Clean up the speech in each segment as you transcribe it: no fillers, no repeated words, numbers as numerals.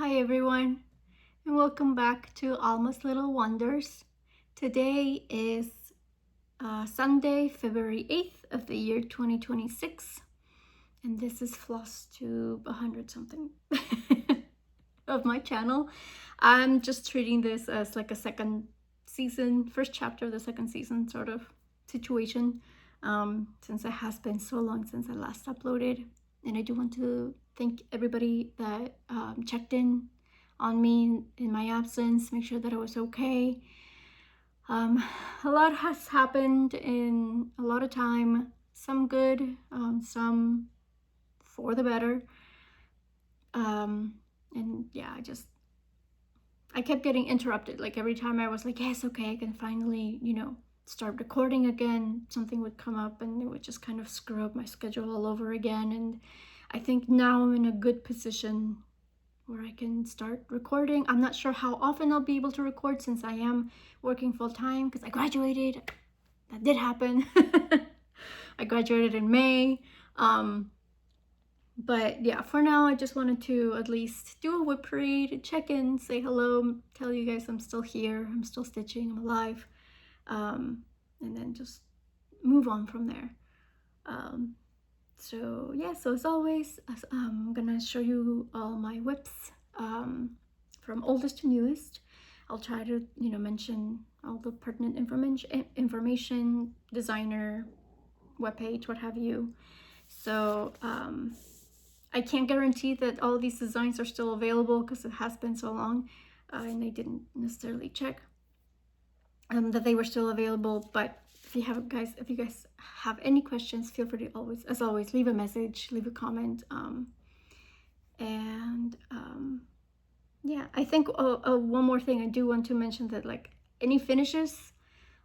Hi everyone, and welcome back to Alma's Little Wonders. Today is Sunday, February 8th of the year 2026, and this is FlossTube 100 something of my channel. I'm just treating this as like a first chapter of the second season sort of situation, since it has been so long since I last uploaded. And I do want to thank everybody that checked in on me in my absence, make sure that I was okay. A lot has happened in a lot of time, some good, some for the better. And yeah, I kept getting interrupted. Like every time I was like, yes, okay, I can finally, start recording again, something would come up and it would just kind of screw up my schedule all over again. And I think now I'm in a good position where I can start recording. I'm not sure how often I'll be able to record since I am working full-time because I graduated. That did happen. I graduated in May. But yeah, for now, I just wanted to at least do a whip parade, check in, say hello, tell you guys I'm still here, I'm still stitching, I'm alive. And then just move on from there. So yeah, so as always, I'm gonna show you all my whips from oldest to newest. I'll try to mention all the pertinent information, designer, webpage, what have you. So I can't guarantee that all these designs are still available because it has been so long, and I didn't necessarily check that they were still available. But if you guys have any questions, feel free to as always leave a message, leave a comment. Yeah, I think one more thing I do want to mention, that like any finishes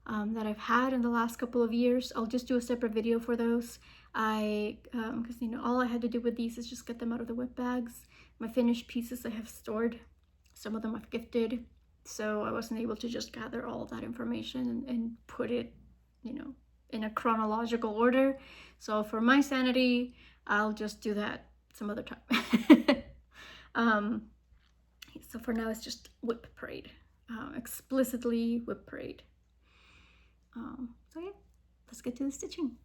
that I've had in the last couple of years, I'll just do a separate video for those. Because all I had to do with these is just get them out of the whip bags. My finished pieces I have stored, some of them I've gifted, so I wasn't able to just gather all of that information and put it in a chronological order. So for my sanity, I'll just do that some other time. So for now it's just whip parade, explicitly whip parade. So yeah, let's get to the stitching.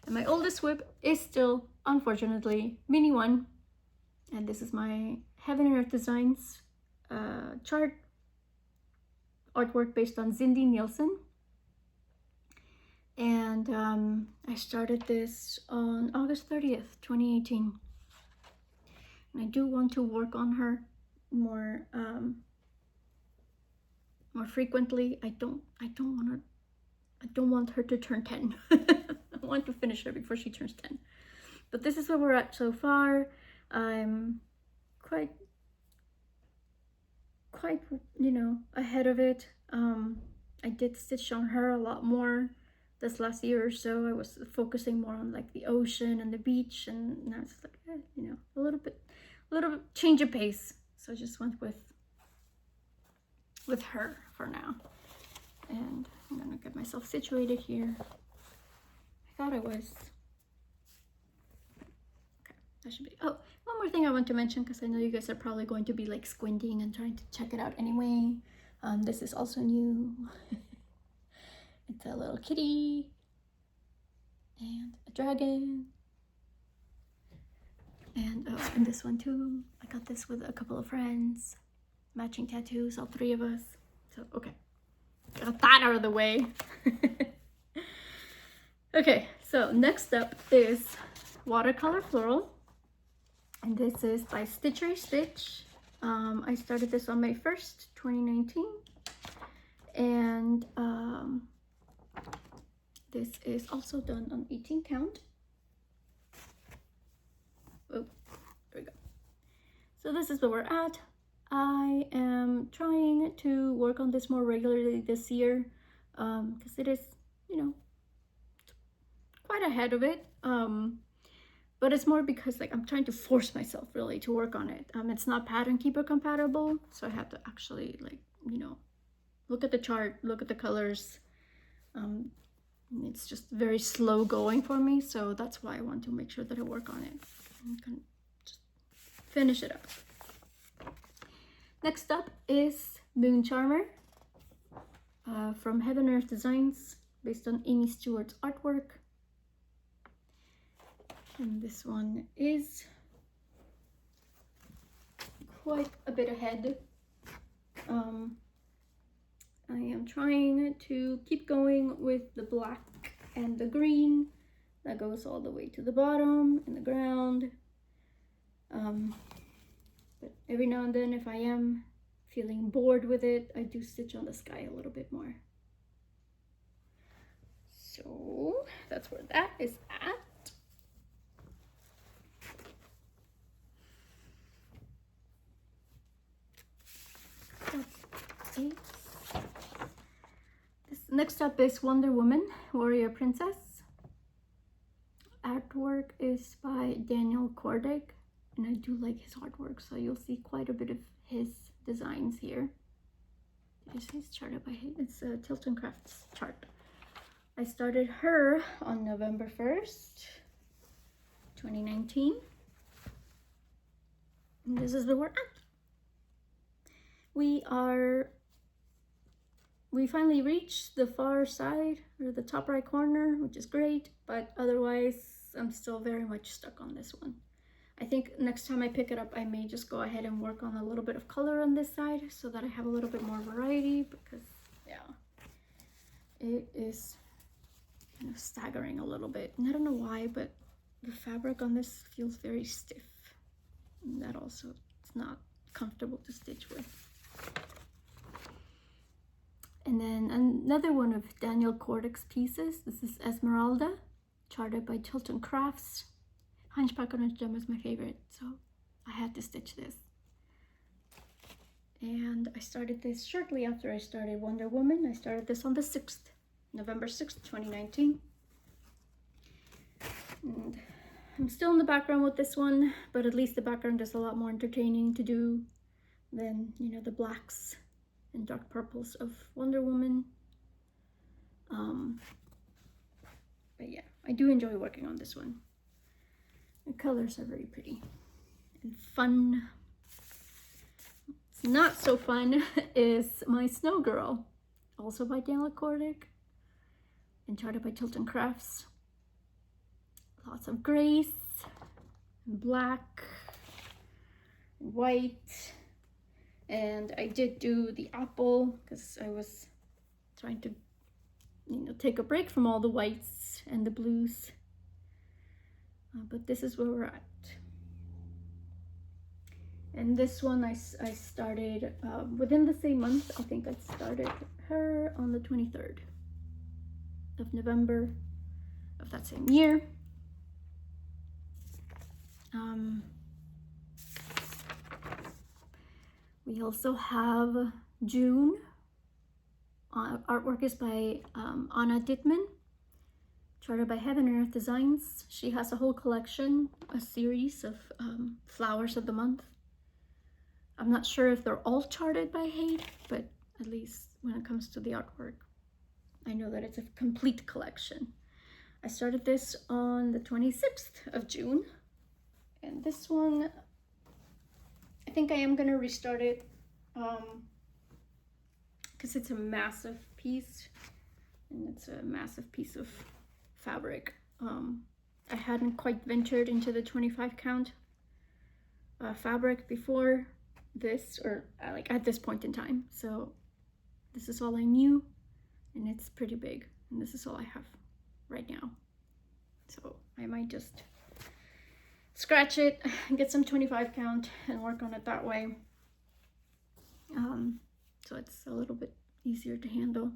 And my oldest whip is still, unfortunately, mini one. And this is my Heaven and Earth Designs chart artwork based on Cindy Nielsen. And I started this on August 30th, 2018. And I do want to work on her more frequently. I don't want her to turn 10. I want to finish her before she turns 10. But this is where we're at so far. I'm quite ahead of it. I did stitch on her a lot more this last year or so. I was focusing more on like the ocean and the beach, and now it's like a little bit change of pace. So I just went with her for now. And I'm gonna get myself situated here. I thought I was okay. That should be. Oh, one more thing I want to mention, because I know you guys are probably going to be like squinting and trying to check it out anyway. This is also new. It's a little kitty and a dragon, and this one too. I got this with a couple of friends. Matching tattoos, all three of us. So okay, got that out of the way. Okay, so next up is watercolor floral, and this is by Stitchery Stitch. I started this on May 1st, 2019, and this is also done on 18 count. Oh, there we go. So this is where we're at. I am trying to work on this more regularly this year, because it is, quite ahead of it. But it's more because like I'm trying to force myself really to work on it. It's not Pattern Keeper compatible, so I have to actually like, look at the chart, look at the colors. It's just very slow going for me, so that's why I want to make sure that I work on it and can just finish it up. Next up is Moon Charmer from Heaven Earth Designs, based on Amy Stewart's artwork. And this one is quite a bit ahead. I am trying to keep going with the black and the green that goes all the way to the bottom in the ground. But every now and then, if I am feeling bored with it, I do stitch on the sky a little bit more. So that's where that is at. That's it. Next up is Wonder Woman, Warrior Princess. Artwork is by Daniel Kordig, and I do like his artwork, so you'll see quite a bit of his designs here. Did you say it's charted by him? It's a Tilton Crafts chart. I started her on November 1st, 2019. And this is where we're at. We finally reached the far side, or the top right corner, which is great, but otherwise I'm still very much stuck on this one. I think next time I pick it up, I may just go ahead and work on a little bit of color on this side so that I have a little bit more variety, because yeah, it is kind of staggering a little bit. And I don't know why, but the fabric on this feels very stiff. And that also, it's not comfortable to stitch with. And then another one of Daniel Kordig's pieces. This is Esmeralda, charted by Tilton Crafts. Hunchback Orange Gem is my favorite, so I had to stitch this. And I started this shortly after I started Wonder Woman. I started this on the 6th, November 6th, 2019. And I'm still in the background with this one, but at least the background is a lot more entertaining to do than, you know, the blacks and dark purples of Wonder Woman. But yeah, I do enjoy working on this one. The colors are very pretty and fun. What's not so fun is my Snow Girl, also by Daniel Kordig and charted by Tilton Crafts. Lots of grays, and black, and white. And I did do the apple because I was trying to, you know, take a break from all the whites and the blues. But this is where we're at. And this one I started within the same month. I think I started her on the 23rd of November of that same year. We also have June. Artwork is by Anna Dittman, charted by Heaven and Earth Designs. She has a whole collection, a series of flowers of the month. I'm not sure if they're all charted by Hade, but at least when it comes to the artwork, I know that it's a complete collection. I started this on the 26th of June, and this one, I think I am gonna restart it because it's a massive piece, and it's a massive piece of fabric. I hadn't quite ventured into the 25 count fabric before this, or like at this point in time, so this is all I knew, and it's pretty big, and this is all I have right now. So I might just scratch it, get some 25 count and work on it that way, so it's a little bit easier to handle.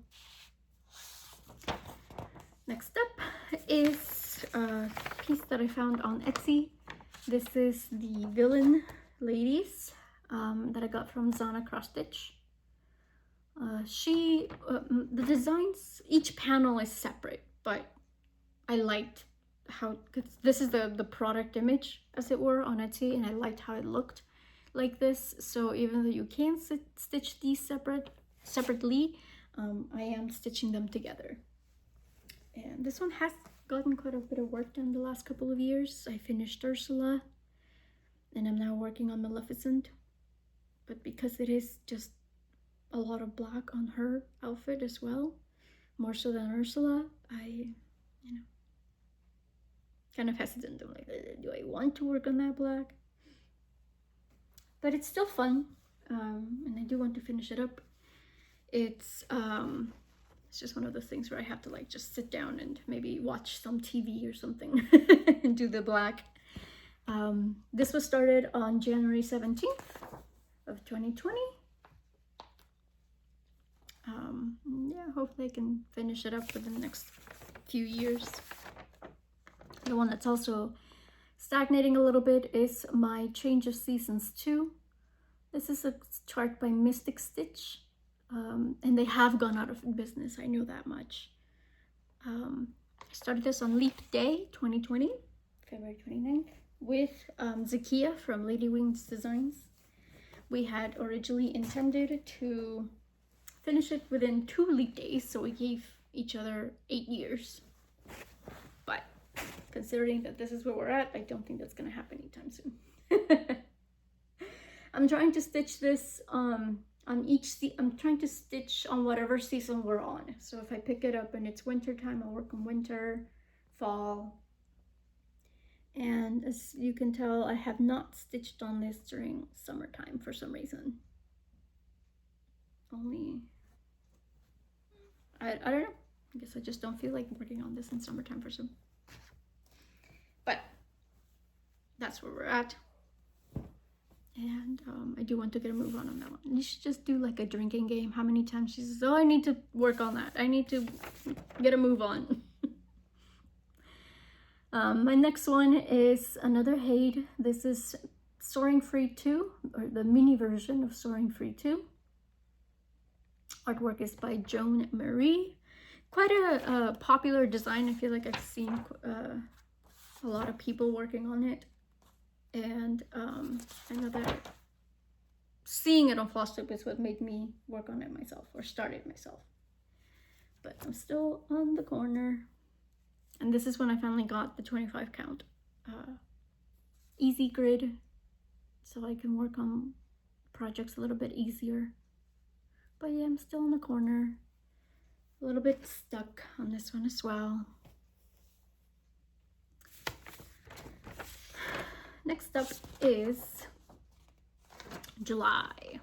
Next up is a piece that I found on Etsy. This is the Villain Ladies that I got from Zana Cross Stitch. The designs, each panel is separate, but I liked how, cause this is the product image, as it were, on Etsy, and I liked how it looked like this. So even though you can stitch these separately, I am stitching them together. And this one has gotten quite a bit of work done the last couple of years. I finished Ursula, and I'm now working on Maleficent. but because it is just a lot of black on her outfit as well, more so than Ursula, I, you know, kind of hesitant. I'm like, do I want to work on that black? But it's still fun, and I do want to finish it up. It's just one of those things where I have to like just sit down and maybe watch some TV or something and do the black. This was started on January 17th of 2020. Yeah, hopefully I can finish it up for the next few years. The one that's also stagnating a little bit is my Change of Seasons 2. This is a chart by Mystic Stitch, and they have gone out of business, I know that much. I started this on Leap Day 2020, February 29th, with Zakia from Lady Wings Designs. We had originally intended to finish it within 2 leap days, so we gave each other 8 years. But considering that this is where we're at, I don't think that's gonna happen anytime soon. I'm trying to stitch this on I'm trying to stitch on whatever season we're on. So if I pick it up and it's winter time, I'll work on winter, fall. And as you can tell, I have not stitched on this during summertime for some reason. I don't know. I guess I just don't feel like working on this in summertime for some. But that's where we're at. And I do want to get a move on that one. You should just do like a drinking game. How many times she says, oh, I need to work on that. I need to get a move on. My next one is another Haid. This is Soaring Free 2, or the mini version of Soaring Free 2. Artwork is by Joan Marie. Quite a popular design. I feel like I've seen a lot of people working on it. And I know that seeing it on FlossTube is what made me work on it myself, or start it myself. But I'm still on the corner. And this is when I finally got the 25 count easy grid, so I can work on projects a little bit easier. But yeah, I'm still in the corner, a little bit stuck on this one as well. Next up is July.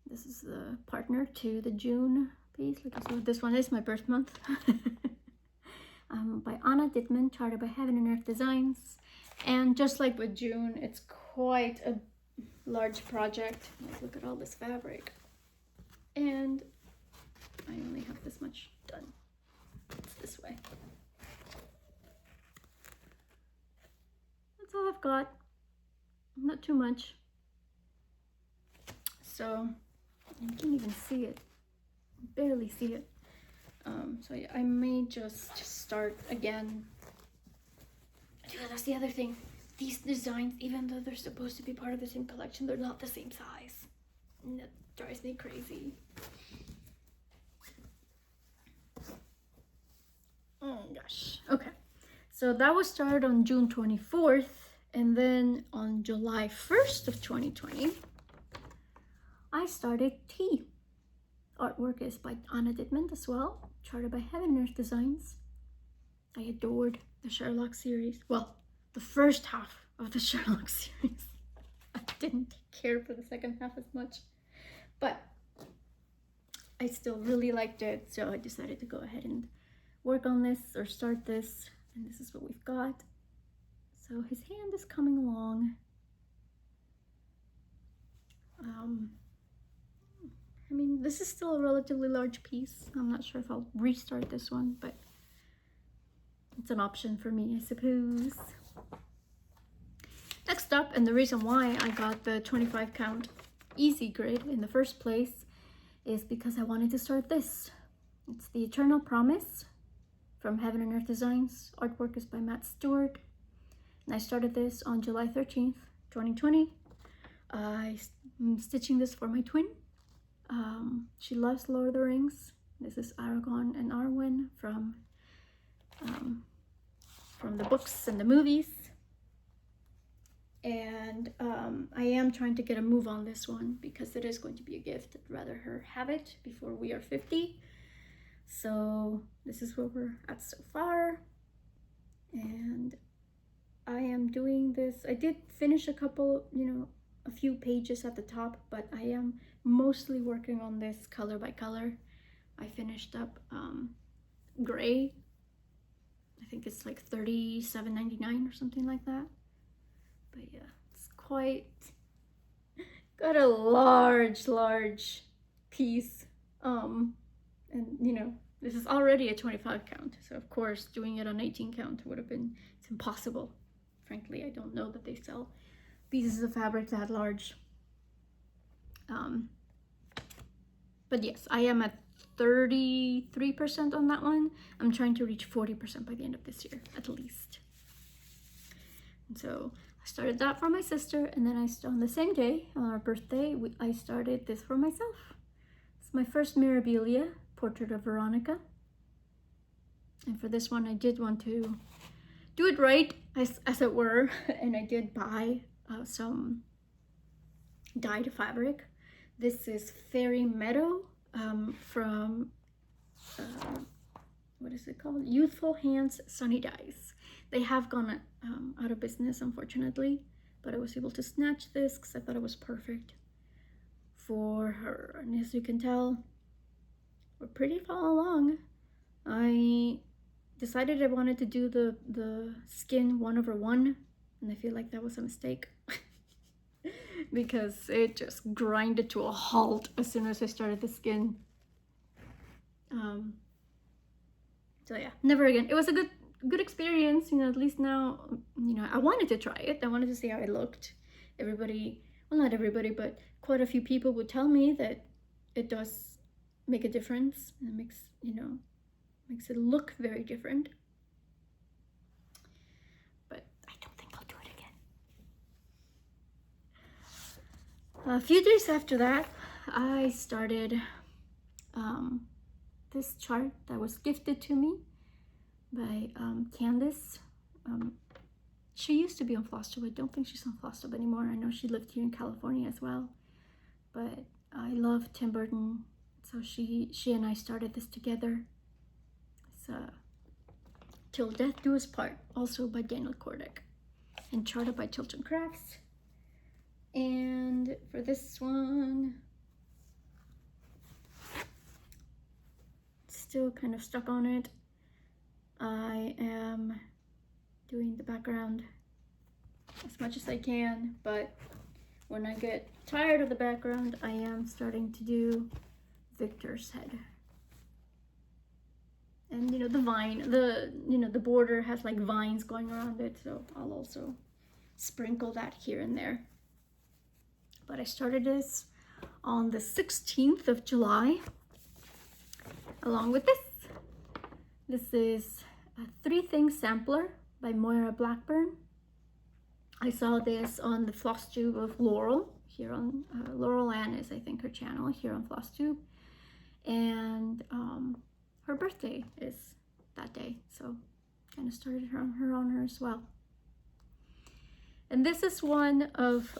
This is the partner to the June piece. Like I said, this one is my birth month. By Anna Dittman, charted by Heaven and Earth Designs. And just like with June, it's quite a large project. Like, look at all this fabric. And I only have this much done. It's this way. That's all I've got. Not too much. So you can't even see it. Barely see it. So yeah, I may just start again. Yeah, that's the other thing. These designs, even though they're supposed to be part of the same collection, they're not the same size. And that drives me crazy. Oh gosh. Okay. So that was started on June 24th. And then on July 1st of 2020, I started Tea. Artwork is by Anna Dittman as well, charted by Heaven and Earth Designs. I adored the Sherlock series. Well, the first half of the Sherlock series. I didn't care for the second half as much, but I still really liked it, so I decided to go ahead and work on this, or start this, and this is what we've got. So his hand is coming along. I mean, this is still a relatively large piece. I'm not sure if I'll restart this one, but it's an option for me, I suppose. Next up, and the reason why I got the 25 count easy grid in the first place is because I wanted to start this. It's the Eternal Promise from Heaven and Earth Designs. Artwork is by Matt Stewart. And I started this on July 13th, 2020. I'm stitching this for my twin. She loves Lord of the Rings. This is Aragorn and Arwen from the books and the movies. And And I am trying to get a move on this one because it is going to be a gift. I'd rather her have it before we are 50. So this is where we're at so far. And I am doing this. I did finish a couple, a few pages at the top, but I am mostly working on this color by color. I finished up gray. I think it's like $37.99 or something like that. But yeah, it's got a large piece. And this is already a 25 count. So of course, doing it on 18 count would have been, it's impossible. Frankly, I don't know that they sell pieces of fabric that large. But yes, I am at 33% on that one. I'm trying to reach 40% by the end of this year, at least. And so I started that for my sister, and then on the same day, on our birthday, I started this for myself. It's my first Mirabilia, Portrait of Veronica. And for this one, I did want to do it right, as it were, and I did buy some dyed fabric. This is Fairy Meadow from, what is it called? Youthful Hands Sunny Dyes. They have gone out of business, unfortunately, but I was able to snatch this because I thought it was perfect for her. And as you can tell, we're pretty far along. I decided I wanted to do the skin 1/1, and I feel like that was a mistake because it just grinded to a halt as soon as I started the skin. So yeah, never again. It was a good experience, at least now, I wanted to try it. I wanted to see how it looked. Everybody, well, not everybody, but quite a few people would tell me that it does make a difference, and it makes it look very different. But I don't think I'll do it again. A few days after that, I started this chart that was gifted to me by Candace. She used to be on FlossTube. I don't think she's on FlossTube anymore. I know she lived here in California as well. But I love Tim Burton, so she and I started this together. It's Till Death Do Us Part, also by Daniel Kordek, and charted by Chilton Crafts. And for this one, still kind of stuck on it. I am doing the background as much as I can, but when I get tired of the background, I am starting to do Victor's head. And the vine, the border has like vines going around it, so I'll also sprinkle that here and there. But I started this on the 16th of July, along with this. This is a 3 Things Sampler by Moira Blackburn. I saw this on the FlossTube of Laurel, here on Laurel Ann is, I think, her channel here on FlossTube. And her birthday is that day, so kind of started her on her honor as well. And this is one of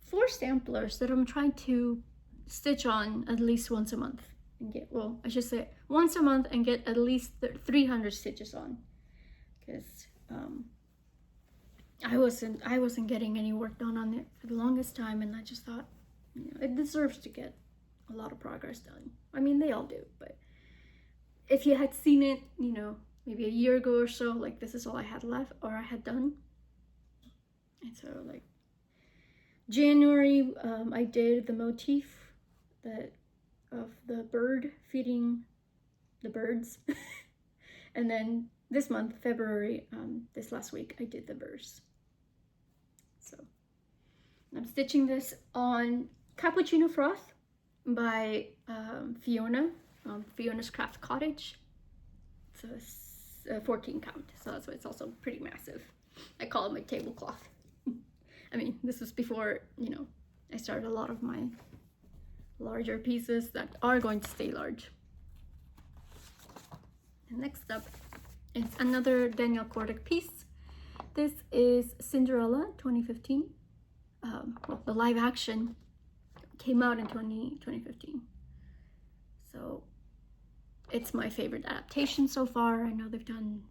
4 samplers that I'm trying to stitch on at least once a month and get, well, I should say once a month and get at least 300 stitches on, because I wasn't getting any work done on it for the longest time, and I just thought, it deserves to get a lot of progress done. I mean, they all do, but if you had seen it, maybe a year ago or so, like, this is all I had left, or I had done. And so, like, January, I did the motif of the bird feeding the birds. And then this month, February, this last week, I did the verse. So I'm stitching this on Cappuccino Froth by Fiona, Fiona's Craft Cottage. So it's a 14 count, so that's why it's also pretty massive. I call it my tablecloth. I mean, this was before, I started a lot of my larger pieces that are going to stay large. And next up is another Daniel Kordek piece This is Cinderella 2015. Well, the live action came out in 2015. So it's my favorite adaptation so far. I know they've done,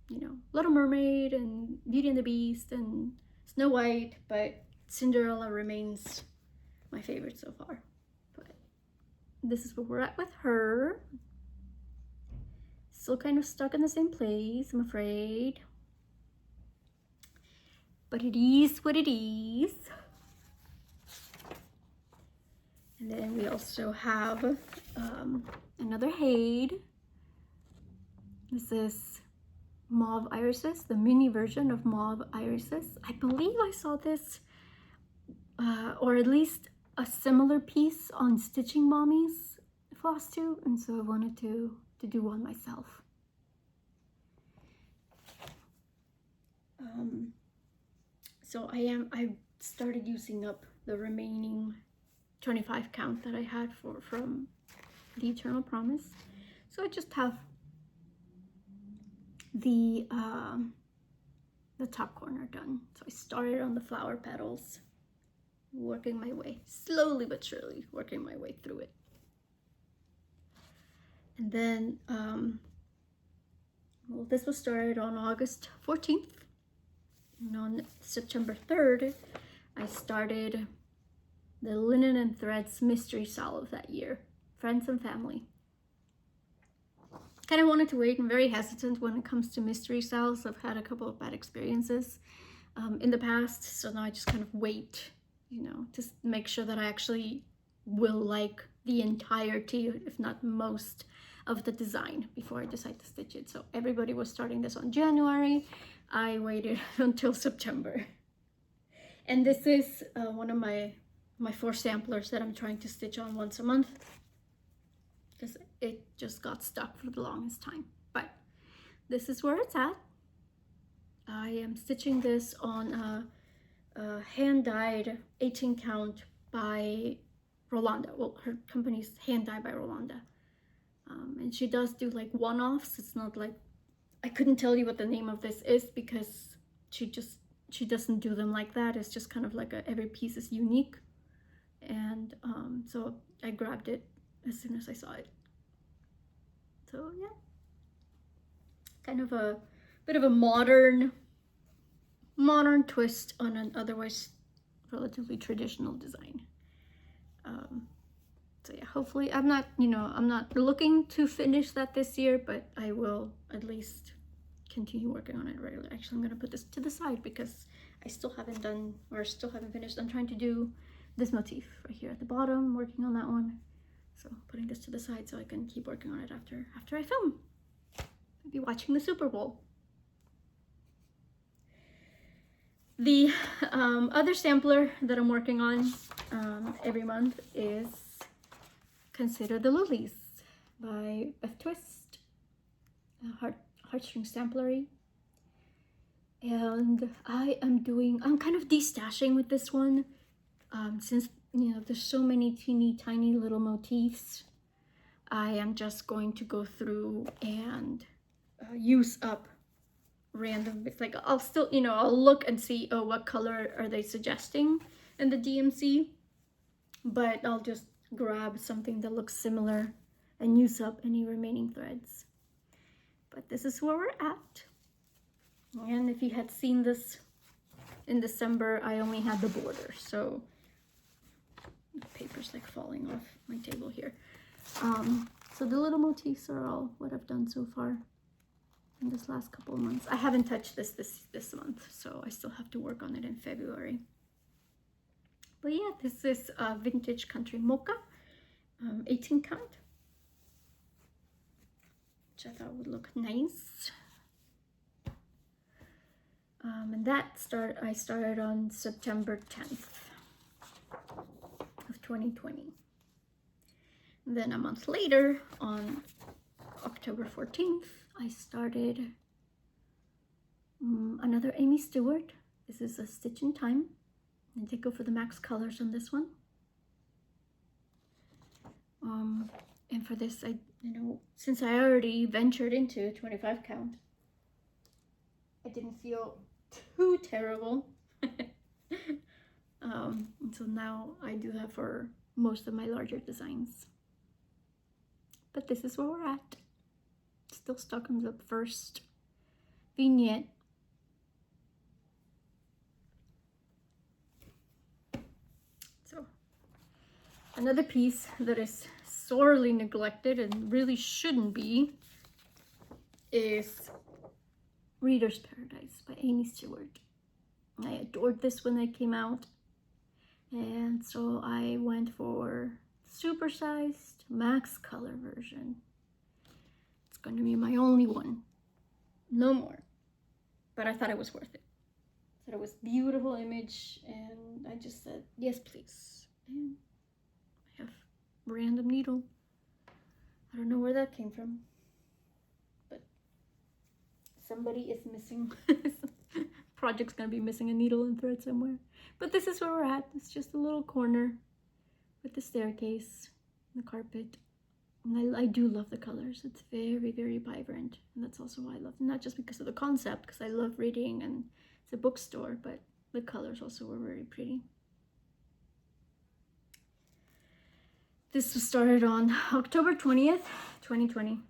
you know, Little Mermaid and Beauty and the Beast and Snow White, but Cinderella remains my favorite so far. But this is where we're at with her. Still kind of stuck in the same place, I'm afraid. But it is what it is. And then we also have another Haid. This is Mauve Irises, the mini version of Mauve Irises. I believe I saw this, or at least a similar piece on Stitching Mommy's FlossTube, and so I wanted to do one myself. So I started using up the remaining 25 count that I had from the Eternal Promise. So I just have the top corner done. So I started on the flower petals, working my way, slowly but surely, working my way through it. And then, well, this was started on August 14th. And on September 3rd, I started the Linen and Threads Mystery Salve that year, Friends and Family. Kind of wanted to wait. I'm very hesitant when it comes to mystery salves. I've had a couple of bad experiences in the past, so now I just kind of wait, you know, to make sure that I actually will like the entirety, if not most, of the design before I decide to stitch it. So everybody was starting this on January. I waited until September. And this is one of my 4 samplers that I'm trying to stitch on once a month, because it just got stuck for the longest time. But this is where it's at. I am stitching this on a hand-dyed 18 count by Rolanda. Well, her company's Hand Dye by Rolanda. And she does do like one-offs. It's not like, I couldn't tell you what the name of this is because she doesn't do them like that. It's just kind of like every piece is unique. And so I grabbed it as soon as I saw it. So yeah, kind of a bit of a modern twist on an otherwise relatively traditional design. So yeah, hopefully I'm not looking to finish that this year, but I will at least continue working on it regularly. Actually, I'm gonna put this to the side because I still haven't finished. I'm trying to do this motif right here at the bottom, working on that one. So putting this to the side so I can keep working on it after I film. I'll be watching the Super Bowl. The other sampler that I'm working on every month is Consider the Lilies by Beth Twist, Heartstring Samplery. And I'm kind of destashing with this one, since, you know, there's so many teeny tiny little motifs. I am just going to go through and use up random bits. Like I'll still, you know, I'll look and see, oh, what color are they suggesting in the DMC, but I'll just grab something that looks similar and use up any remaining threads. But this is where we're at. And if you had seen this in December, I only had the border, so the paper's like falling off my table here. So the little motifs are all what I've done so far in this last couple of months. I haven't touched this month, so I still have to work on it in February. But yeah, this is Vintage Country Mocha, 18 count, which I thought would look nice. And I started on September 10th of 2020. And then a month later, on October 14th, I started another Amy Stewart. This is a Stitch in Time. I did go for the max colors on this one. And for this, since I already ventured into 25 count, I didn't feel too terrible. So now I do that for most of my larger designs. But this is where we're at. Still stuck on the first vignette. So another piece that is sorely neglected and really shouldn't be is Reader's Paradise by Amy Stewart. I adored this when it came out, and so I went for supersized max color version. It's going to be my only one, no more, but I thought it was worth it. I thought it was a beautiful image, and I just said yes please. And I have a random needle. I don't know where that came from, but somebody is missing. Project's gonna be missing a needle and thread somewhere. But this is where we're at. It's just a little corner with the staircase, the carpet. And I do love the colors. It's very, very vibrant. And that's also why I love it. Not just because of the concept, because I love reading and it's a bookstore, but the colors also were very pretty. This was started on October 20th, 2020.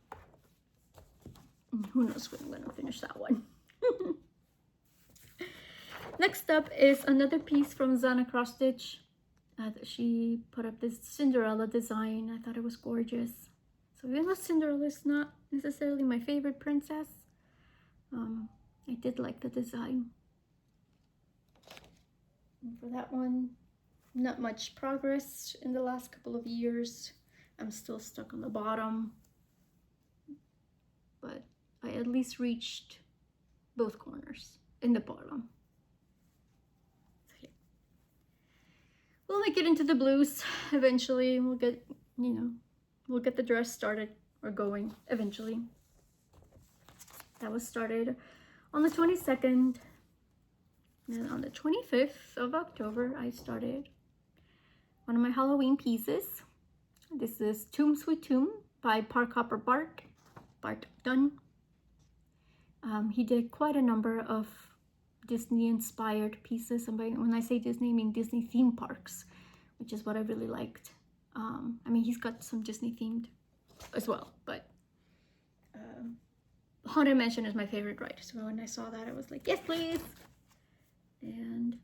And who knows when I'm gonna finish that one. Next up is another piece from Zana Cross Stitch. She put up this Cinderella design. I thought it was gorgeous. So even though Cinderella is not necessarily my favorite princess, I did like the design. And for that one, not much progress in the last couple of years. I'm still stuck on the bottom, but I at least reached both corners in the bottom. We'll make it into the blues eventually. We'll get, we'll get the dress started or going eventually. That was started on the 22nd. And on the 25th of October, I started one of my Halloween pieces. This is Tomb Sweet Tomb by Park Hopper Bart Dunn. He did quite a number of Disney-inspired pieces. And when I say Disney, I mean Disney theme parks, which is what I really liked. I mean, he's got some Disney-themed as well, but Haunted Mansion is my favorite ride. So when I saw that, I was like, yes, please. And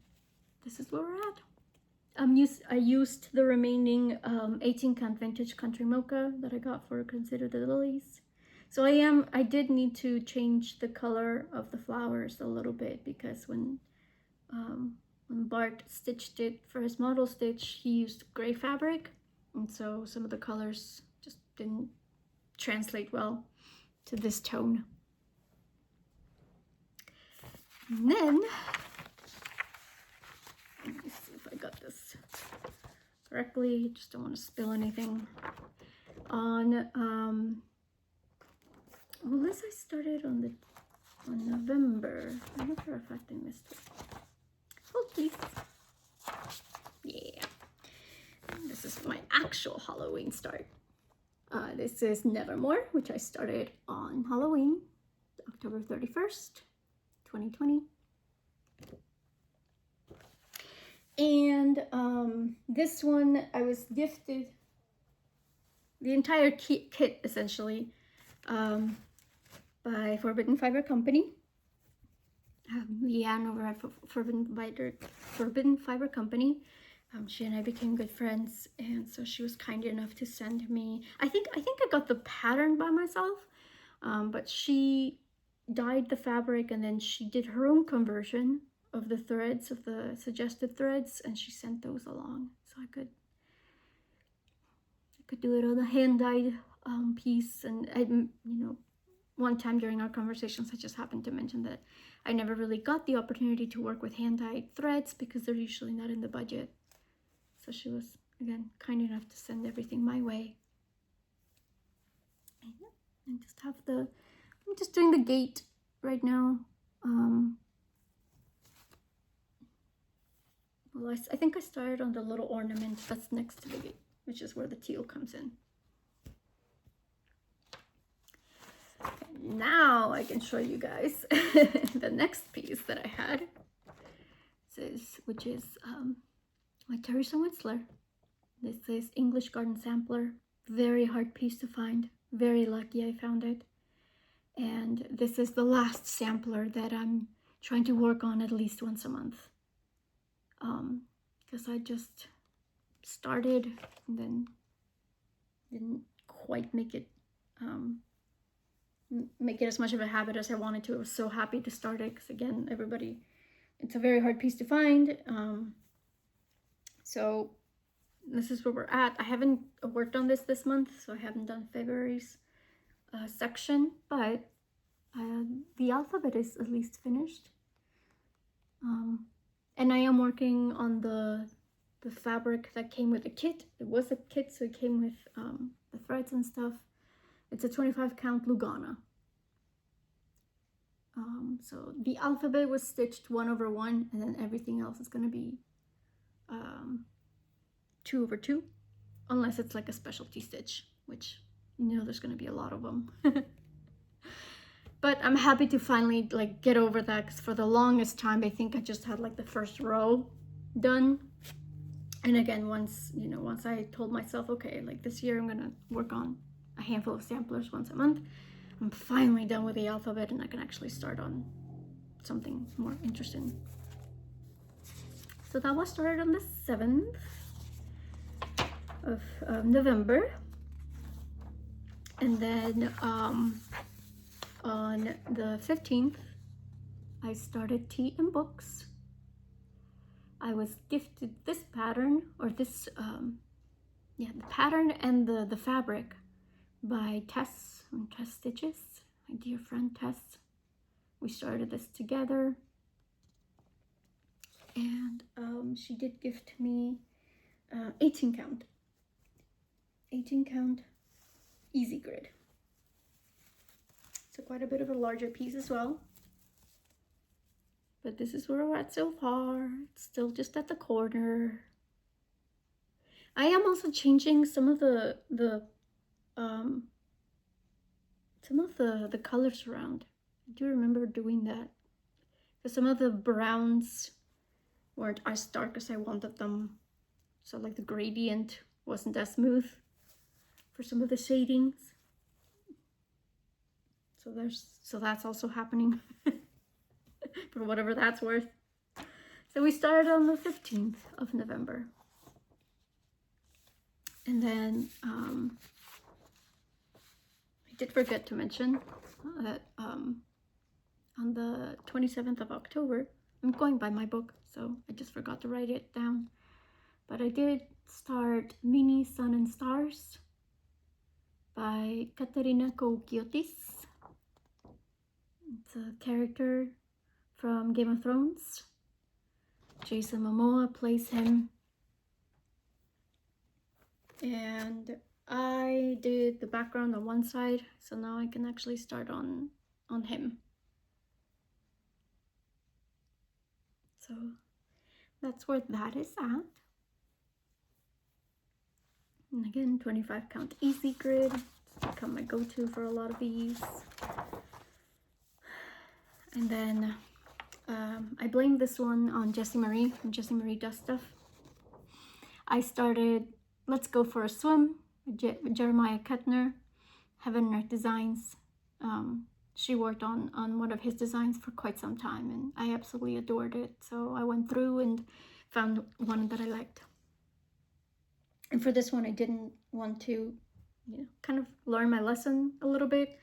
this is where we're at. I used the remaining 18 count vintage country mocha that I got for Consider the Lilies. So I did need to change the color of the flowers a little bit because when Bart stitched it for his model stitch, he used gray fabric, and so some of the colors just didn't translate well to this tone. And then, let me see if I got this correctly, just don't want to spill anything. On well, this I started on November. I'm not sure if I missed it. Hold please. Yeah. This is my actual Halloween start. This is Nevermore, which I started on Halloween, October 31st, 2020. And this one I was gifted the entire kit essentially by Forbidden Fiber Company. Leanne over at Forbidden Fiber Company. She and I became good friends, and so she was kind enough to send me. I think I got the pattern by myself, but she dyed the fabric and then she did her own conversion of the threads, of the suggested threads, and she sent those along, so I could do it on a hand-dyed piece. And one time during our conversations, I just happened to mention that I never really got the opportunity to work with hand-dyed threads because they're usually not in the budget. So she was, again, kind enough to send everything my way. And just have I'm just doing the gate right now. Well, I think I started on the little ornament that's next to the gate, which is where the teal comes in. Okay, now I can show you guys the next piece that I had, which is my Teresa Winsler. This is English Garden Sampler. Very hard piece to find. Very lucky I found it. And this is the last sampler that I'm trying to work on at least once a month. Because I just started and then didn't quite make it as much of a habit as I wanted to. I was so happy to start it because, again, it's a very hard piece to find. So this is where we're at. I haven't worked on this month, so I haven't done February's section, but the alphabet is at least finished. And I am working on the fabric that came with the kit. It was a kit, so it came with the threads and stuff. It's a 25 count Lugana. So the alphabet was stitched 1/1, and then everything else is going to be 2/2, unless it's like a specialty stitch, which, you know, there's going to be a lot of them. But I'm happy to finally like get over that, because for the longest time I think I just had like the first row done. And again, once I told myself, okay, like this year I'm gonna work on a handful of samplers once a month, I'm finally done with the alphabet and I can actually start on something more interesting. So that was started on the 7th of November. And then on the 15th, I started Tea and Books. I was gifted this pattern, or this, the pattern and the fabric by Tess from Tess Stitches, my dear friend Tess. We started this together, and she did gift me 18 count easy grid. So quite a bit of a larger piece as well. But this is where we're at so far. It's still just at the corner. I am also changing some of the colors around. I do remember doing that. Because some of the browns weren't as dark as I wanted them. So like the gradient wasn't as smooth for some of the shadings. So that's also happening. For whatever that's worth. So we started on the 15th of November. And then I did forget to mention that on the 27th of October, I'm going by my book, so I just forgot to write it down. But I did start Mini Sun and Stars by Katerina Koukiotis. It's a character from Game of Thrones. Jason Momoa plays him. And I did the background on one side, so now I can actually start on him. So that's where that is at. And again, 25 count easy grid. It's become my go-to for a lot of these. And then I blamed this one on Jessie Marie from Jessie Marie Does Stuff. I started Let's Go for a Swim with Jeremiah Kettner, Heaven and Earth Designs. She worked on one of his designs for quite some time, and I absolutely adored it. So I went through and found one that I liked. And for this one, I didn't want to, kind of learn my lesson a little bit.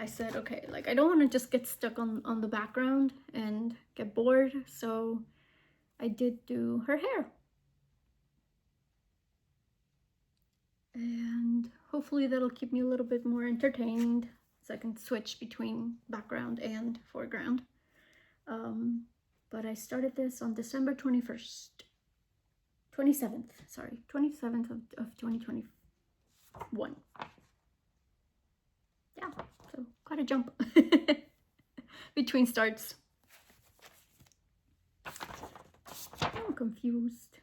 I said, okay, like I don't want to just get stuck on the background and get bored. So I did do her hair. And hopefully that'll keep me a little bit more entertained, so I can switch between background and foreground. But I started this on December 27th of 2021. Yeah, so quite a jump between starts. I'm confused.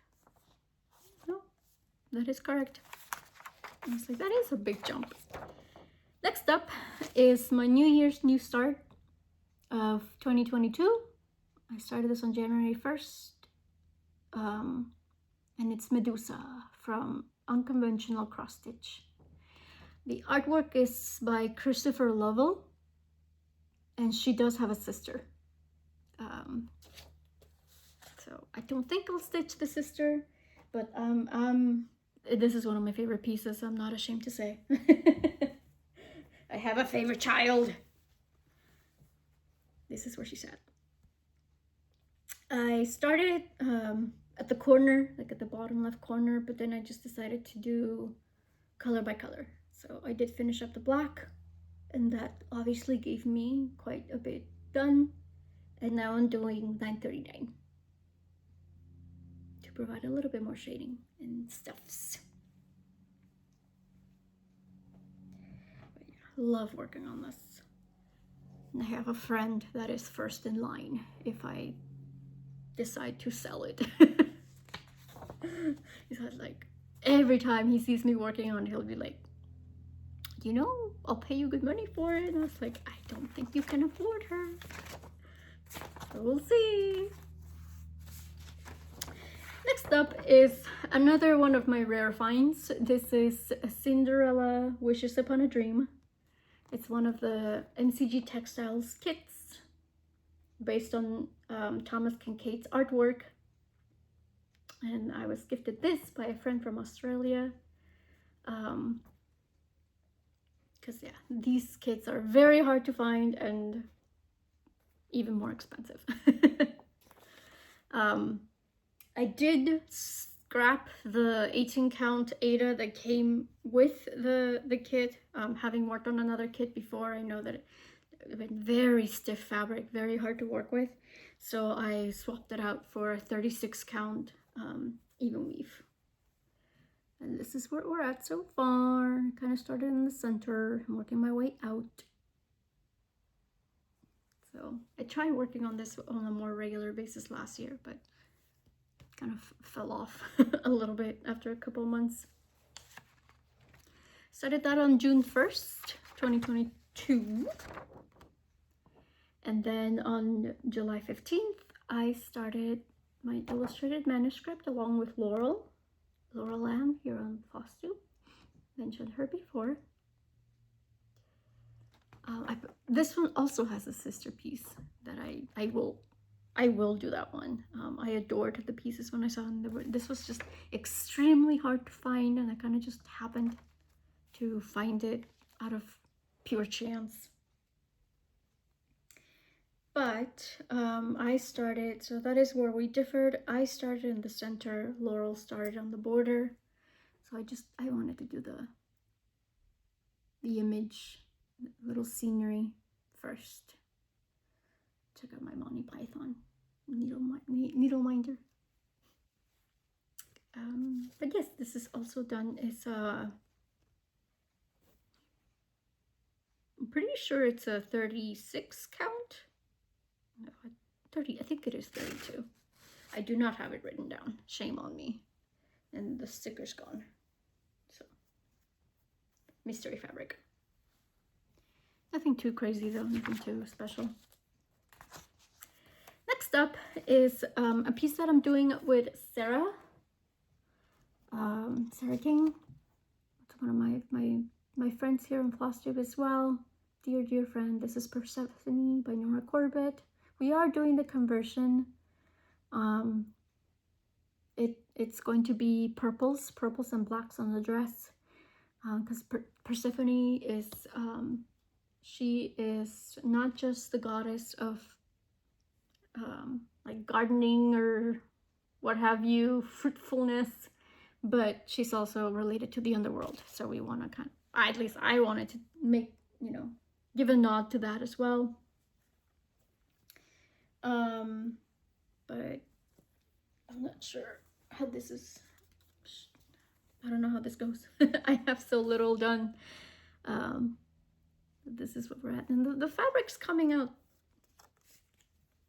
No, that is correct. I was like, that is a big jump. Next up is my New Year's new start of 2022. I started this on January 1st. And it's Medusa from Unconventional Cross Stitch. The artwork is by Christopher Lovell, and she does have a sister. So I don't think I'll stitch the sister, but this is one of my favorite pieces. I'm not ashamed to say. I have a favorite child. This is where she's at. I started at the corner, like at the bottom left corner, but then I just decided to do color by color. So I did finish up the black, and that obviously gave me quite a bit done. And now I'm doing 939 to provide a little bit more shading and stuffs. But yeah, love working on this. And I have a friend that is first in line if I decide to sell it. He's like, every time he sees me working on it, he'll be like, you know, I'll pay you good money for it. And I was like, I don't think you can afford her. So we'll see. Next up is another one of my rare finds. This is Cinderella Wishes Upon a Dream. It's one of the MCG Textiles kits based on Thomas Kincaid's artwork. And I was gifted this by a friend from Australia. Because yeah, these kits are very hard to find and even more expensive. I did scrap the 18 count Ada that came with the kit. Having worked on another kit before, I know that it been very stiff fabric, very hard to work with. So I swapped it out for a 36 count even weave. And this is where we're at so far. Kind of started in the center. I'm working my way out. So I tried working on this on a more regular basis last year, but kind of fell off a little bit after a couple of months. Started that on June 1st, 2022. And then on July 15th, I started my illustrated manuscript along with Laurel Ann here on FlossTube. Mentioned her before. This one also has a sister piece that I will do that one. I adored the pieces when I saw them. This was just extremely hard to find, and I kind of just happened to find it out of pure chance. But I started, so that is where we differed. I started in the center, Laurel started on the border. So I wanted to do the image, little scenery first. Check out my Monty Python needle minder. But yes, this is also done. It's I'm pretty sure it's a 36 count. No, 30, I think it is 32. I do not have it written down. Shame on me. And the sticker's gone. So, mystery fabric. Nothing too crazy though, nothing too special. Next up is a piece that I'm doing with Sarah. Sarah King. It's one of my friends here on FlossTube as well. Dear friend, this is Persephone by Nora Corbett. We are doing the conversion. It's going to be purples and blacks on the dress. Because Persephone is, she is not just the goddess of like gardening or what have you, fruitfulness, but she's also related to the underworld. So we want to at least I wanted to make, give a nod to that as well. But I'm not sure how this is. I don't know how this goes. I have so little done. This is what we're at, and the fabric's coming out.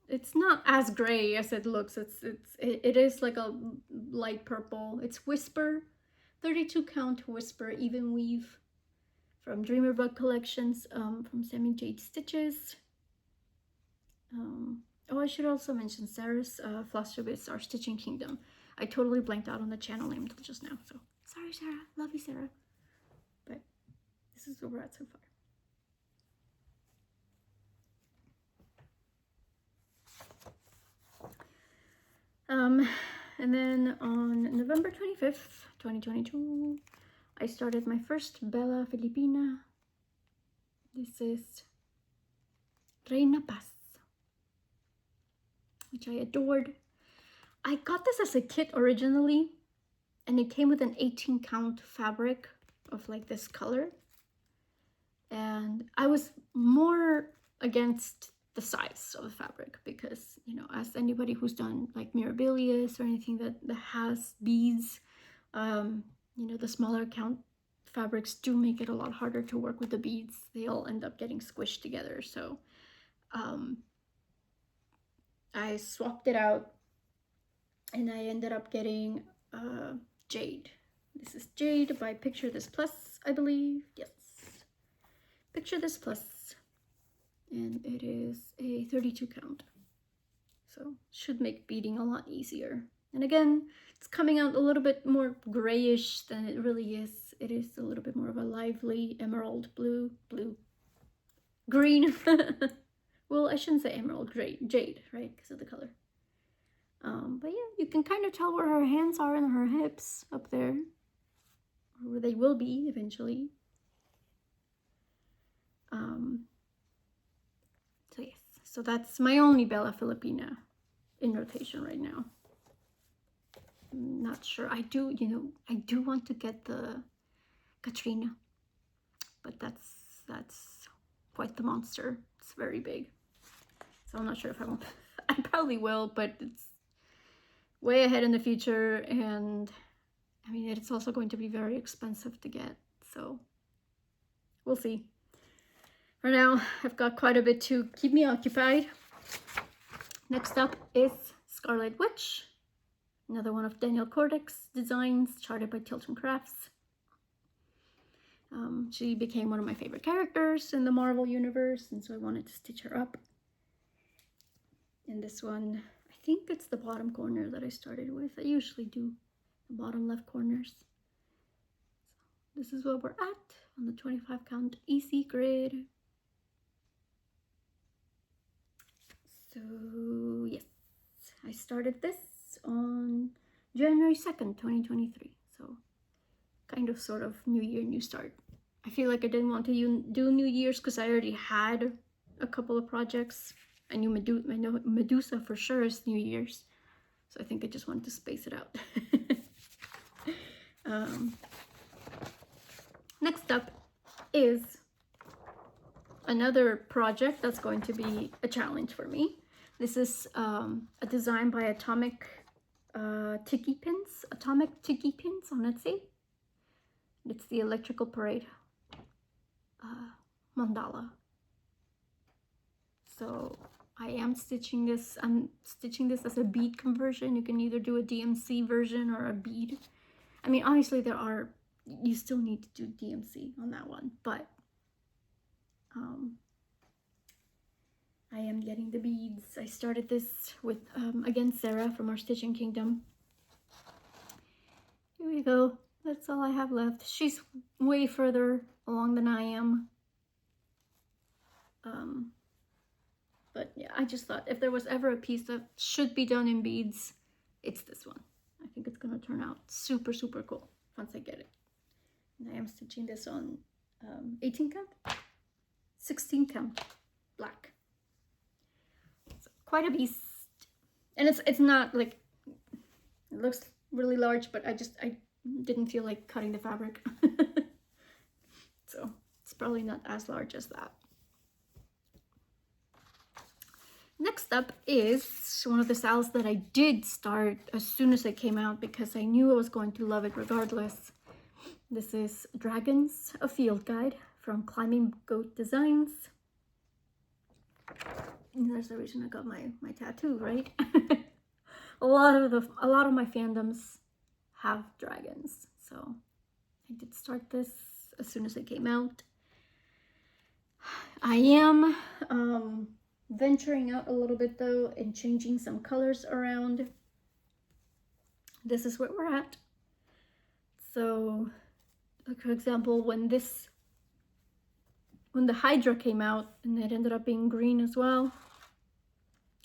It's not as gray as it looks. It is like a light purple. It's Whisper, 32 count Whisper even weave from Dreamer Bug Collections, from Sammy Jade Stitches. Oh, I should also mention Sarah's FlossTube Our Stitching Kingdom. I totally blanked out on the channel name until just now, so sorry, Sarah. Love you, Sarah. But this is where we're at so far. And then on November 25th, 2022, I started my first Bella Filipina. This is Reina Paz, which I adored. I got this as a kit originally, and it came with an 18 count fabric of like this color. And I was more against the size of the fabric because, you know, as anybody who's done like mirabilis or anything that has beads, you know, the smaller count fabrics do make it a lot harder to work with the beads. They all end up getting squished together. So I swapped it out and I ended up getting Jade. This is Jade by Picture This Plus, I believe. Yes. Picture This Plus. And it is a 32 count. So should make beading a lot easier. And again, it's coming out a little bit more grayish than it really is. It is a little bit more of a lively emerald green. Well, I shouldn't say emerald, jade, right? Because of the color. But yeah, you can kind of tell where her hands are and her hips up there. Or where they will be eventually. So yes, so that's my only Bella Filipina in rotation right now. I'm not sure. I do want to get the Katrina, but that's quite the monster. It's very big. So I'm not sure if I won't. I probably will, but it's way ahead in the future, and I mean, it's also going to be very expensive to get, so we'll see. For now, I've got quite a bit to keep me occupied. Next up is Scarlet Witch, another one of Danielle Cordick's designs, charted by Tilton Crafts. She became one of my favorite characters in the Marvel universe, and so I wanted to stitch her up. And this one, I think it's the bottom corner that I started with. I usually do the bottom left corners. So this is where we're at on the 25 count easy grid. So yes, I started this on January 2nd, 2023. So kind of sort of new year, new start. I feel like I didn't want to do New Year's because I already had a couple of projects. I know Medusa for sure is New Year's. So I think I just wanted to space it out. Next up is another project that's going to be a challenge for me. This is a design by Atomic Tiki Pins on Etsy. It's the Electrical Parade Mandala. So I am stitching this. I'm stitching this as a bead conversion. You can either do a DMC version or a bead. I mean, obviously you still need to do DMC on that one, but I am getting the beads. I started this with, again, Sarah from Our Stitching Kingdom. Here we go. That's all I have left. She's way further along than I am. But yeah, I just thought if there was ever a piece that should be done in beads, it's this one. I think it's going to turn out super, super cool once I get it. And I am stitching this on 18 count, 16 count black. So quite a beast. And it's not like, it looks really large, but I didn't feel like cutting the fabric. So it's probably not as large as that. Next up is one of the styles that I did start as soon as it came out because I knew I was going to love it regardless. This is Dragons, a Field Guide from Climbing Goat Designs. And there's the reason I got my tattoo, right? a lot of my fandoms have dragons, so I did start this as soon as it came out. I am venturing out a little bit though and changing some colors around. This is where we're at. So, like for example, when the Hydra came out and it ended up being green as well,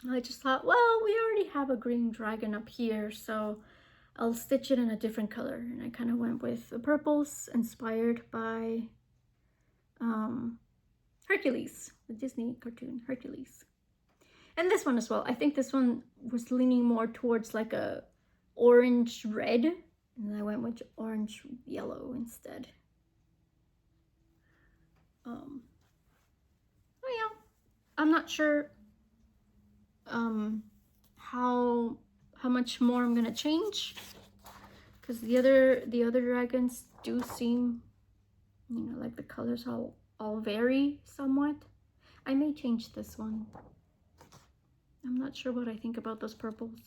I just thought, well, we already have a green dragon up here, so I'll stitch it in a different color. And I kind of went with the purples inspired by Hercules, the Disney cartoon Hercules. And this one as well. I think this one was leaning more towards like a orange red, and I went with orange yellow instead. Oh yeah, I'm not sure how much more I'm gonna change, because the other dragons do seem, you know, like the colors all vary somewhat. I may change this one. I'm not sure what I think about those purples,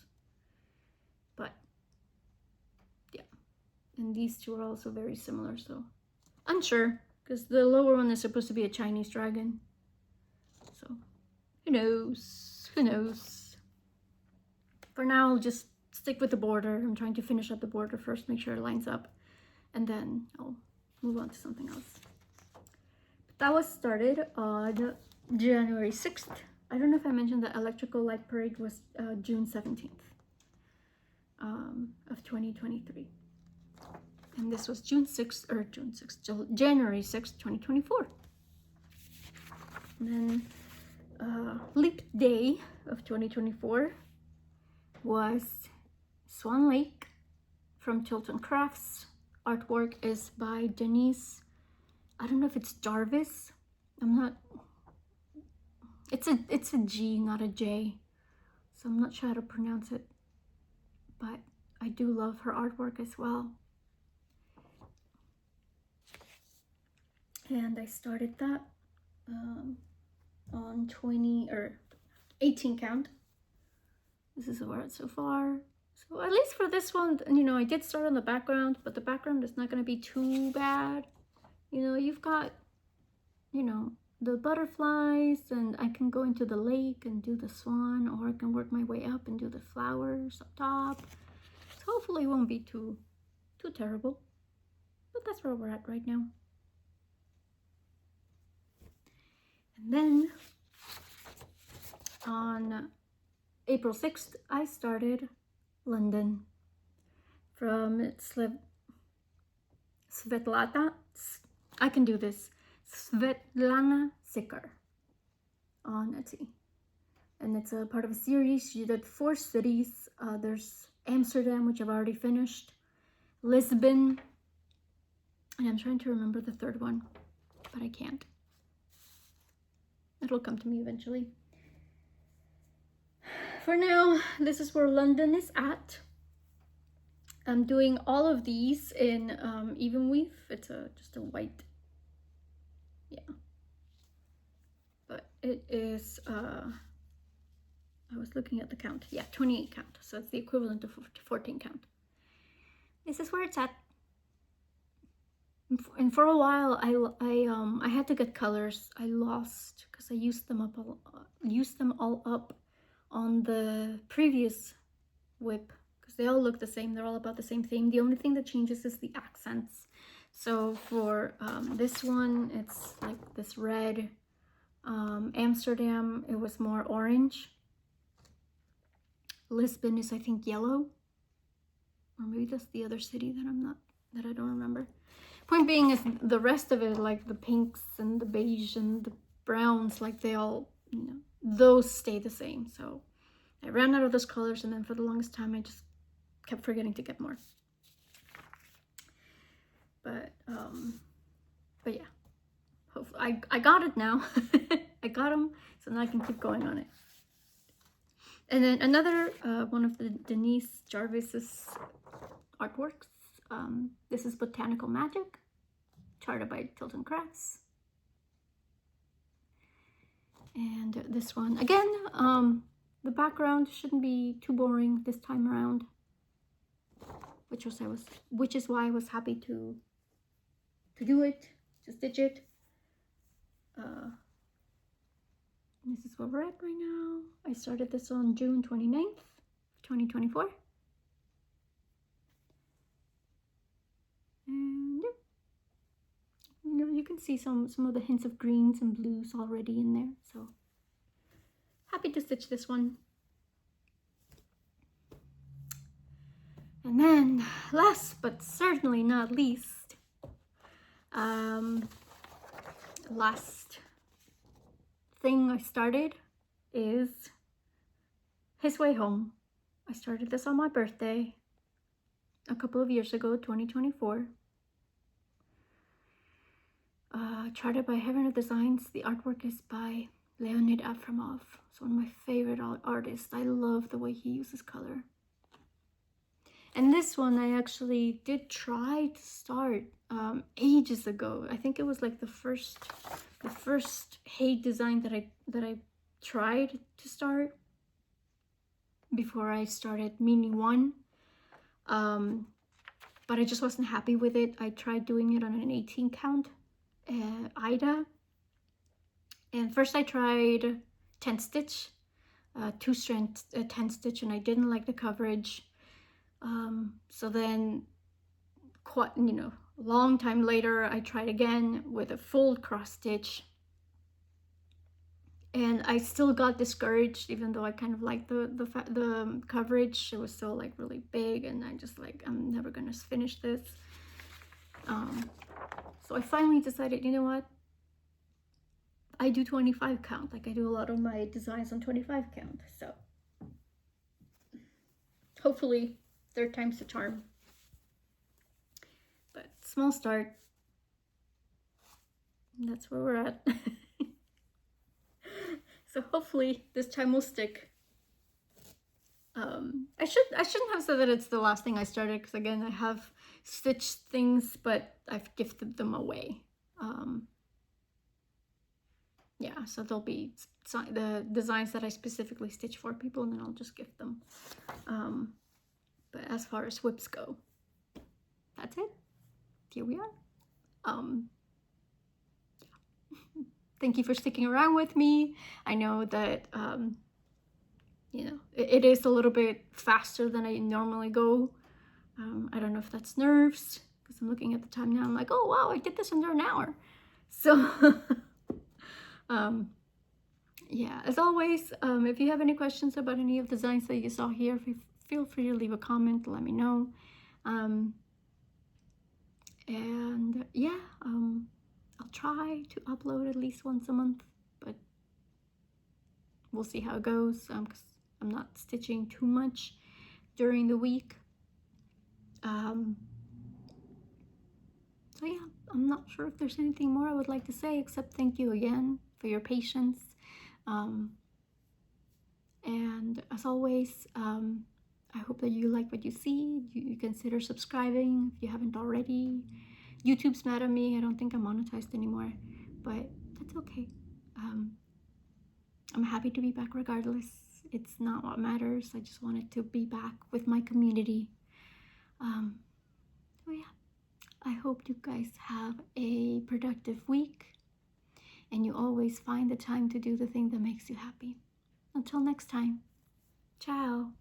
but yeah. And these two are also very similar, so unsure, because the lower one is supposed to be a Chinese dragon, so who knows, who knows. For now, I'll just stick with the border. I'm trying to finish up the border first, make sure it lines up, and then I'll move on to something else. But that was started on January 6th. I don't know if I mentioned the Electrical Light Parade was June 17th of 2023. And this was January 6th, 2024. And then Leap Day of 2024 was Swan Lake from Tilton Crafts. Artwork is by Denise. I don't know if it's Jarvis. I'm not. It's a G, not a J. So I'm not sure how to pronounce it. But I do love her artwork as well. And I started that on 18 count. This is where it's so far. So at least for this one, you know, I did start on the background, but the background is not going to be too bad. You know, you've got, you know, the butterflies, and I can go into the lake and do the swan, or I can work my way up and do the flowers up top. So hopefully it won't be too terrible. But that's where we're at right now. And then on April 6th, I started London from Svetlana. I can do this. Svetlana Sikar on Etsy. And it's a part of a series. She did 4 cities. There's Amsterdam, which I've already finished, Lisbon, and I'm trying to remember the third one, but I can't. It'll come to me eventually. For now, this is where London is at. I'm doing all of these in even weave. It's just a white, yeah. But it is, I was looking at the count. Yeah, 28 count. So it's the equivalent of 14 count. This is where it's at. And for a while, I had to get colors. I lost because I used them all up on the previous whip, because they all look the same. They're all about the same theme. The only thing that changes is the accents. So for this one, it's like this red. Amsterdam, it was more orange. Lisbon is, I think, yellow, or maybe that's the other city that I don't remember. Point being is the rest of it, like the pinks and the beige and the browns, like they all, you know, those stay the same. So I ran out of those colors, and then for the longest time I just kept forgetting to get more. But yeah, hopefully I got it now. I got them, so now I can keep going on it. And then another one of the Denise Jarvis's artworks. This is Botanical Magic, charted by Tilton Crafts. And this one, again, the background shouldn't be too boring this time around, which is why I was happy to do it, to stitch it. This is where we're at right now. I started this on June 29th, 2024. And yeah, you can see some of the hints of greens and blues already in there. So happy to stitch this one. And then, last but certainly not least, last thing I started is His Way Home. I started this on my birthday a couple of years ago, 2024. Charted by Heaven of Designs. The artwork is by Leonid Afremov. It's one of my favorite artists. I love the way he uses color. And this one I actually did try to start ages ago. I think it was like the first Hate design that I tried to start before I started Mini One. But I just wasn't happy with it. I tried doing it on an 18 count Ida, and first I tried 10 stitch, 2-strand 10 stitch, and I didn't like the coverage. So then, quite, a long time later, I tried again with a full cross stitch, and I still got discouraged, even though I kind of liked the coverage. It was still like really big, and I just like, I'm never gonna finish this. So I finally decided, you know what? I do 25 count. Like I do a lot of my designs on 25 count. So hopefully third time's the charm. But small start. That's where we're at. So hopefully this time will stick. I shouldn't have said that it's the last thing I started, because again, I have stitched things, but I've gifted them away. Yeah, so there'll be the designs that I specifically stitch for people, and then I'll just gift them. But as far as whips go, that's it. Here we are. Yeah. Thank you for sticking around with me. I know that it is a little bit faster than I normally go. I don't know if that's nerves, because I'm looking at the time now. I'm like, oh wow, I did this under an hour. So yeah, as always, if you have any questions about any of the designs that you saw here, feel free to leave a comment, let me know. And yeah, I'll try to upload at least once a month, but we'll see how it goes, because I'm not stitching too much during the week. So yeah, I'm not sure if there's anything more I would like to say, except thank you again for your patience. And as always, I hope that you like what you see. You consider subscribing if you haven't already. YouTube's mad at me. I don't think I'm monetized anymore, but that's okay. I'm happy to be back regardless. It's not what matters. I just wanted to be back with my community. So yeah, I hope you guys have a productive week, and you always find the time to do the thing that makes you happy. Until next time, ciao.